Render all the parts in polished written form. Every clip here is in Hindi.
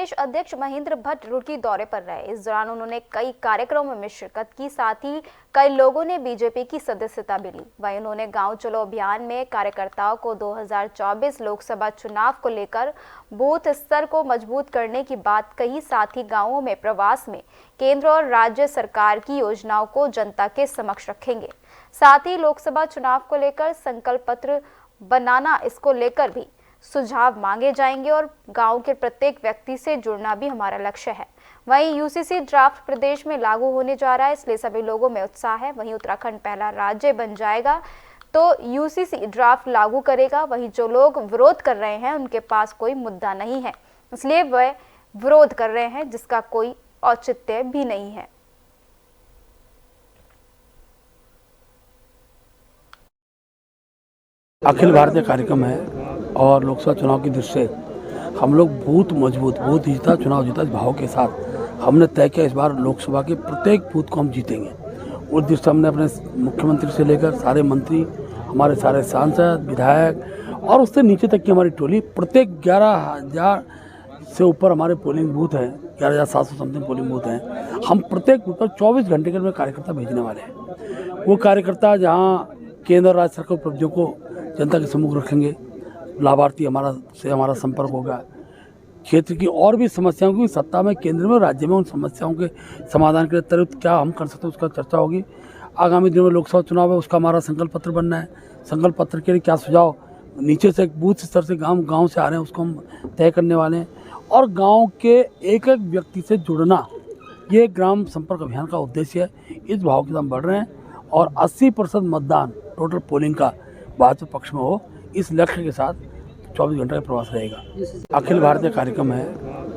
प्रदेश अध्यक्ष महेंद्र भट्ट रुड़की दौरे पर रहे। इस दौरान उन्होंने कई कार्यक्रमों में शिरकत की, साथ ही कई लोगों ने बीजेपी की सदस्यता भी ली। वहीं उन्होंने गांव चलो अभियान में कार्यकर्ताओं को 2024 लोकसभा चुनाव को लेकर बूथ स्तर को मजबूत करने की बात कही। साथ ही गाँवों में प्रवास में केंद्र और राज्य सरकार की योजनाओं को जनता के समक्ष रखेंगे। साथ ही लोकसभा चुनाव को लेकर संकल्प पत्र बनाना, इसको लेकर भी सुझाव मांगे जाएंगे और गांव के प्रत्येक व्यक्ति से जुड़ना भी हमारा लक्ष्य है। वहीं यूसीसी ड्राफ्ट प्रदेश में लागू होने जा रहा है, इसलिए सभी लोगों में उत्साह है। वहीं उत्तराखंड पहला राज्य बन जाएगा तो यूसीसी ड्राफ्ट लागू करेगा। वहीं जो लोग विरोध कर रहे हैं उनके पास कोई मुद्दा नहीं है, इसलिए वह विरोध कर रहे हैं, जिसका कोई औचित्य भी नहीं है। अखिल भारतीय कार्यक्रम है और लोकसभा चुनाव की दृष्टि से हम लोग बूथ मजबूत, बूथ जीता चुनाव जीता इस भाव के साथ हमने तय किया इस बार लोकसभा के प्रत्येक बूथ को हम जीतेंगे। उस दृष्टि हमने अपने मुख्यमंत्री से लेकर सारे मंत्री, हमारे सारे सांसद, विधायक और उससे नीचे तक की हमारी टोली, प्रत्येक 11,000 से ऊपर हमारे पोलिंग बूथ हैं, 11,700 समथिंग पोलिंग बूथ हैं। हम प्रत्येक बूथ पर 24 घंटे के अंदर कार्यकर्ता भेजने वाले हैं। वो कार्यकर्ता जहाँ केंद्र और राज्य सरकार उपलब्धियों को जनता के सम्मुख रखेंगे, लाभार्थी हमारा संपर्क होगा, क्षेत्र की और भी समस्याओं की सत्ता में, केंद्र में, राज्य में उन समस्याओं के समाधान के लिए त्वरित क्या हम कर सकते हैं उसका चर्चा होगी। आगामी दिनों में लोकसभा चुनाव है, उसका हमारा संकल्प पत्र बनना है। संकल्प पत्र के लिए क्या सुझाव नीचे से बूथ स्तर से गांव से आ रहे हैं उसको हम तय करने वाले हैं। और गाँव के एक एक व्यक्ति से जुड़ना, ये ग्राम संपर्क अभियान का उद्देश्य है। इस भाव के साथ हम बढ़ रहे हैं और 80% मतदान टोटल पोलिंग का भाजपा पक्ष में हो, इस लक्ष्य के साथ 24 घंटे का प्रवास रहेगा। अखिल भारतीय कार्यक्रम है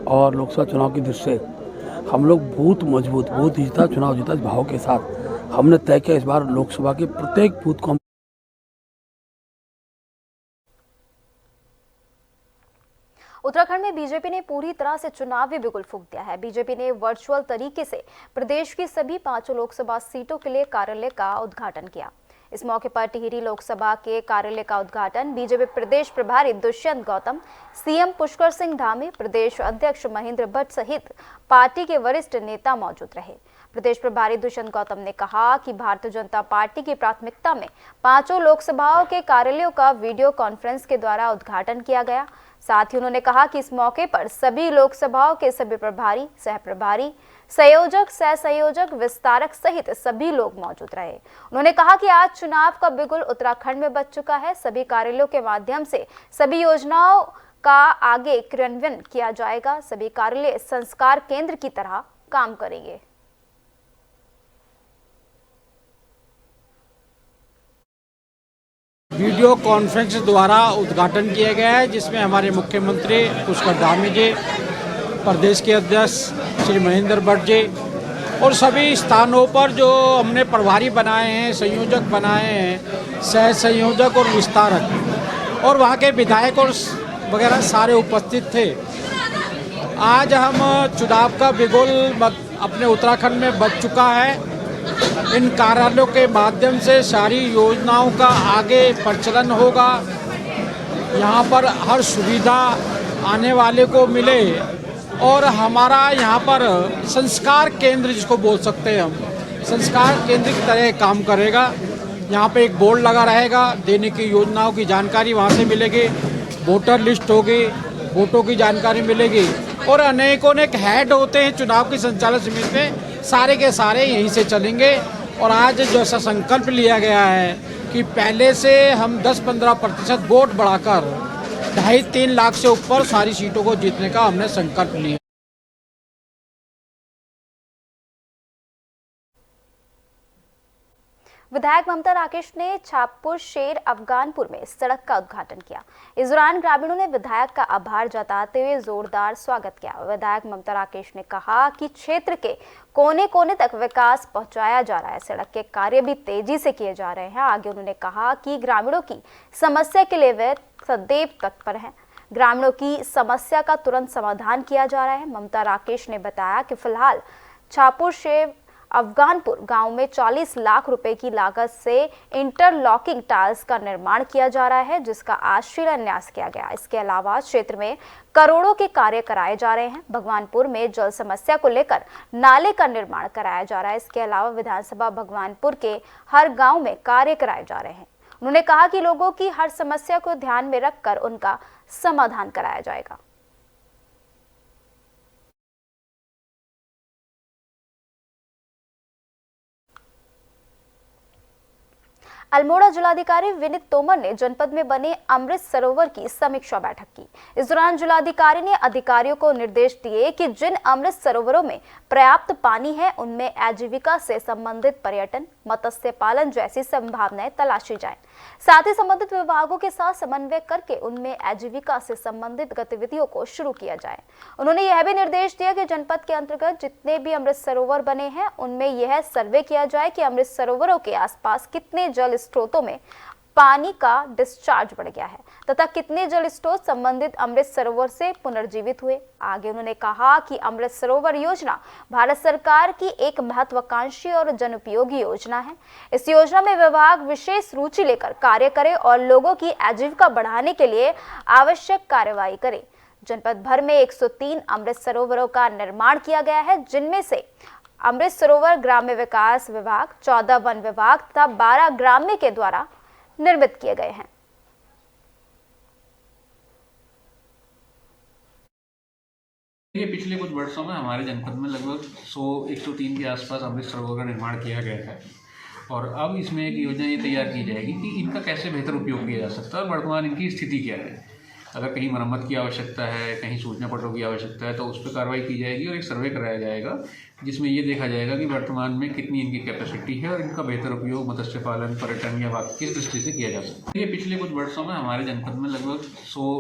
और लोकसभा चुनाव की दृष्टि से हम लोग बूथ मजबूत, बूथ जीता चुनाव जीता इस भाव के साथ हमने तय किया इस बार लोकसभा के प्रत्येक बूथ को हम उत्तराखंड में बीजेपी ने पूरी तरह से चुनावी बिगुल फूंक दिया है। बीजेपी ने वर्चुअल तरीके से प्रदेश की सभी 5 लोकसभा सीटों के लिए कार्यालय का उद्घाटन किया। इस मौके पर टिहरी लोकसभा के कार्यालय का उद्घाटन बीजेपी प्रदेश प्रभारी दुष्यंत गौतम, सीएम पुष्कर सिंह धामी, प्रदेश अध्यक्ष महेंद्र भट्ट सहित पार्टी के वरिष्ठ नेता मौजूद रहे। प्रदेश प्रभारी दुष्यंत गौतम ने कहा कि भारतीय जनता पार्टी की प्राथमिकता में 5 लोकसभाओं के कार्यालयों का वीडियो कॉन्फ्रेंस के द्वारा उद्घाटन किया गया। साथ ही उन्होंने कहा कि इस मौके पर सभी लोकसभाओं के सभी प्रभारी, सह प्रभारी, संयोजक, सह संयोजक, विस्तारक सहित सभी लोग मौजूद रहे। उन्होंने कहा कि आज चुनाव का बिगुल उत्तराखंड में बज चुका है। सभी कार्यालयों के माध्यम से सभी योजनाओं का आगे क्रियान्वयन किया जाएगा। सभी कार्यालय संस्कार केंद्र की तरह काम करेंगे। वीडियो कॉन्फ्रेंस द्वारा उद्घाटन किया गया है, जिसमें हमारे मुख्यमंत्री पुष्कर धामी जी, प्रदेश के अध्यक्ष श्री महेंद्र भट्ट जी और सभी स्थानों पर जो हमने प्रभारी बनाए हैं, संयोजक बनाए हैं, सह संयोजक और विस्तारक और वहाँ के विधायक और वगैरह सारे उपस्थित थे। आज हम चुनाव का बिगुल अपने उत्तराखंड में बज चुका है। इन कार्यालयों के माध्यम से सारी योजनाओं का आगे प्रचलन होगा। यहाँ पर हर सुविधा आने वाले को मिले और हमारा यहाँ पर संस्कार केंद्र, जिसको बोल सकते हैं हम, संस्कार केंद्र की तरह काम करेगा। यहाँ पे एक बोर्ड लगा रहेगा, देने की योजनाओं की जानकारी वहाँ से मिलेगी, वोटर लिस्ट होगी, वोटों की जानकारी मिलेगी और अनेकों हेड होते हैं चुनाव की संचालन समिति में, सारे के सारे यहीं से चलेंगे। और आज जो ऐसा संकल्प लिया गया है कि पहले से हम 10-15% वोट बढ़ाकर 2.5-3 लाख से ऊपर सारी सीटों को जीतने का हमने संकल्प लिया। विधायक ममता राकेश ने छापुर शेर अफगानपुर में सड़क का उद्घाटन किया। इस दौरान ग्रामीणों ने विधायक का आभार जताते हुए जोरदार स्वागत किया। विधायक ममता राकेश ने कहा कि क्षेत्र के कोने कोने तक विकास पहुंचाया जा रहा है, सड़क के कार्य भी तेजी से किए जा रहे हैं। आगे उन्होंने कहा कि ग्रामीणों की समस्या के लिए वे सदैव तत्पर हैं। ग्रामीणों की समस्या का तुरंत समाधान किया जा रहा है। ममता राकेश ने बताया कि फिलहाल छापुर शेर अफगानपुर गांव में 40 लाख रुपए की लागत से इंटरलॉकिंग टाइल्स का निर्माण किया जा रहा है, जिसका आज शिलान्यास किया गया। इसके अलावा क्षेत्र में करोड़ों के कार्य कराए जा रहे हैं। भगवानपुर में जल समस्या को लेकर नाले का निर्माण कराया जा रहा है। इसके अलावा विधानसभा भगवानपुर के हर गाँव में कार्य कराए जा रहे हैं। उन्होंने कहा कि लोगों की हर समस्या को ध्यान में रखकर उनका समाधान कराया जाएगा। अल्मोड़ा जिलाधिकारी विनीत तोमर ने जनपद में बने अमृत सरोवर की समीक्षा बैठक की। इस दौरान जिलाधिकारी ने अधिकारियों को निर्देश दिए कि जिन अमृत सरोवरों में पर्याप्त पानी है उनमें आजीविका से संबंधित पर्यटन, मत्स्य पालन जैसी संभावनाएं तलाशी जाएं। साथ ही संबंधित विभागों के साथ समन्वय करके उनमें आजीविका से संबंधित गतिविधियों को शुरू किया जाए। उन्होंने यह भी निर्देश दिया कि जनपद के अंतर्गत जितने भी अमृत सरोवर बने हैं उनमें यह सर्वे किया जाए कि अमृत सरोवरों के आसपास कितने जल स्रोतों में पानी का डिस्चार्ज बढ़ गया है तथा कितने जल स्रोत संबंधित अमृत सरोवर से पुनर्जीवित हुए। आगे उन्होंने कहा कि अमृत सरोवर योजना भारत सरकार की एक महत्वाकांक्षी और जनउपयोगी योजना है। इस योजना में विभाग विशेष रुचि लेकर कार्य करे और लोगों की आजीविका बढ़ाने के लिए आवश्यक कार्यवाही करे। जनपद भर में 103 अमृत सरोवरों का निर्माण किया गया है, जिनमें से अमृत सरोवर ग्राम्य विकास विभाग, 14 वन विभाग तथा 12 ग्राम्य के द्वारा निर्मित किए गए हैं। ये पिछले कुछ वर्षों में हमारे जनपद में लगभग 103 के आसपास अमृत सरोवर का निर्माण किया गया है और अब इसमें एक योजना ये तैयार की जाएगी कि इनका कैसे बेहतर उपयोग किया जा सकता है और वर्तमान इनकी स्थिति क्या है। अगर कहीं मरम्मत की आवश्यकता है, कहीं सूचना पटों की आवश्यकता है तो उस पर कार्रवाई की जाएगी और एक सर्वे कराया जाएगा जिसमें ये देखा जाएगा कि वर्तमान में कितनी इनकी कैपेसिटी है और इनका बेहतर उपयोग मत्स्य पालन, पर्यटन या बाकी किस दृष्टि से किया जा सकता है। ये पिछले कुछ वर्षों में हमारे जनपद में लगभग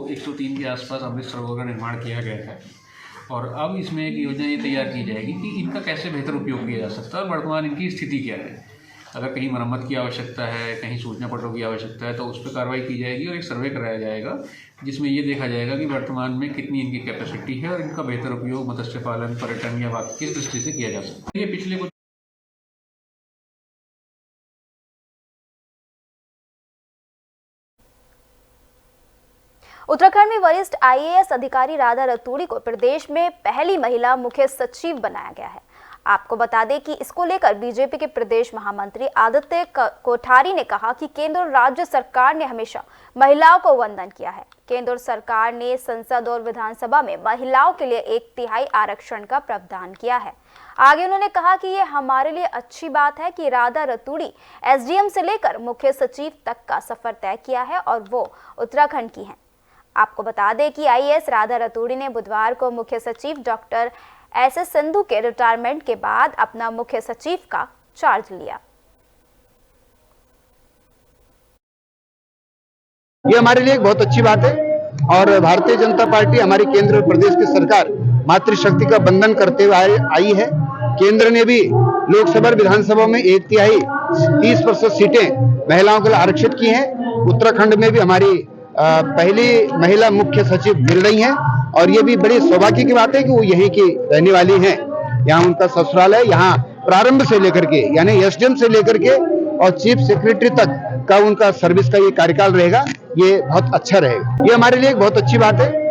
103 के आसपास अमृत सरोवर का निर्माण किया गया है और अब इसमें एक योजना ये तैयार की जाएगी कि इनका कैसे बेहतर उपयोग किया जा सकता है और वर्तमान इनकी स्थिति क्या है। अगर कहीं मरम्मत की आवश्यकता है, कहीं सूचना पटों की आवश्यकता है तो उस पर कार्रवाई की जाएगी और एक सर्वे कराया जाएगा जिसमें ये देखा जाएगा कि वर्तमान में कितनी इनकी कैपेसिटी है और इनका बेहतर उपयोग मत्स्य पालन, पर्यटन या बाकी किस दृष्टि से किया जा सकता है। ये पिछले कुछ उत्तराखंड में वरिष्ठ IAS अधिकारी राधा रतूड़ी को प्रदेश में पहली महिला मुख्य सचिव बनाया गया है। आपको बता दें कि इसको लेकर बीजेपी के प्रदेश महामंत्री आदित्य कोठारी ने कहा कि केंद्र और राज्य सरकार ने हमेशा महिलाओं को वंदन किया है। केंद्र सरकार ने संसद और विधानसभा में महिलाओं के लिए 1/3 आरक्षण का प्रावधान किया है। आगे उन्होंने कहा कि ये हमारे लिए अच्छी बात है कि राधा रतूड़ी SDM से लेकर मुख्य सचिव तक का सफर तय किया है और वो उत्तराखंड की हैं। आपको बता दें कि IAS राधा रतूड़ी ने बुधवार को मुख्य सचिव डॉक्टर SS संधू के रिटायरमेंट के बाद अपना मुख्य सचिव का चार्ज लिया। ये हमारे लिए एक बहुत अच्छी बात है और भारतीय जनता पार्टी हमारी केंद्र और प्रदेश की सरकार मातृशक्ति का बंधन करते हुए आई है। केंद्र ने भी लोकसभा और विधानसभा में 1/3 30% सीटें महिलाओं के लिए आरक्षित की हैं। उत्तराखंड में भी हमारी पहली महिला मुख्य सचिव मिल रही हैं और ये भी बड़ी सौभाग्य की बात है कि वो यहीं की रहने वाली हैं। यहाँ उनका ससुराल है। यहाँ प्रारंभ से लेकर के यानी SDM से लेकर के और चीफ सेक्रेटरी तक का उनका सर्विस का ये कार्यकाल रहेगा। ये बहुत अच्छा रहेगा। ये हमारे लिए एक बहुत अच्छी बात है।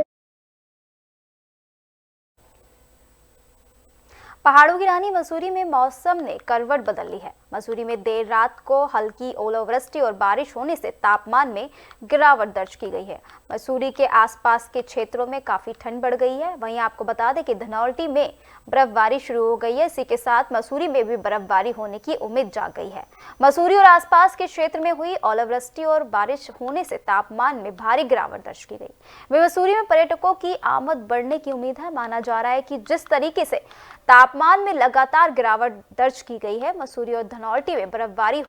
पहाड़ों की रानी मसूरी में मौसम ने करवट बदल ली है। मसूरी में देर रात को हल्की ओलावृष्टि और बारिश होने से तापमान में गिरावट दर्ज की गई है। मसूरी के आसपास के क्षेत्रों में काफी ठंड बढ़ गई है। वहीं आपको बता दें कि धनौल्टी में बर्फबारी शुरू हो गई है। इसी के साथ मसूरी में भी बर्फबारी होने की उम्मीद जाग गई है। मसूरी और आसपास के क्षेत्र में हुई ओलावृष्टि और बारिश होने से तापमान में भारी गिरावट दर्ज की गई। वहीं मसूरी में पर्यटकों की आमद बढ़ने की उम्मीद है। माना जा रहा है कि जिस तरीके से तापमान में लगातार गिरावट दर्ज की गई है, मसूरी और धनौल्टी में बर्फबारी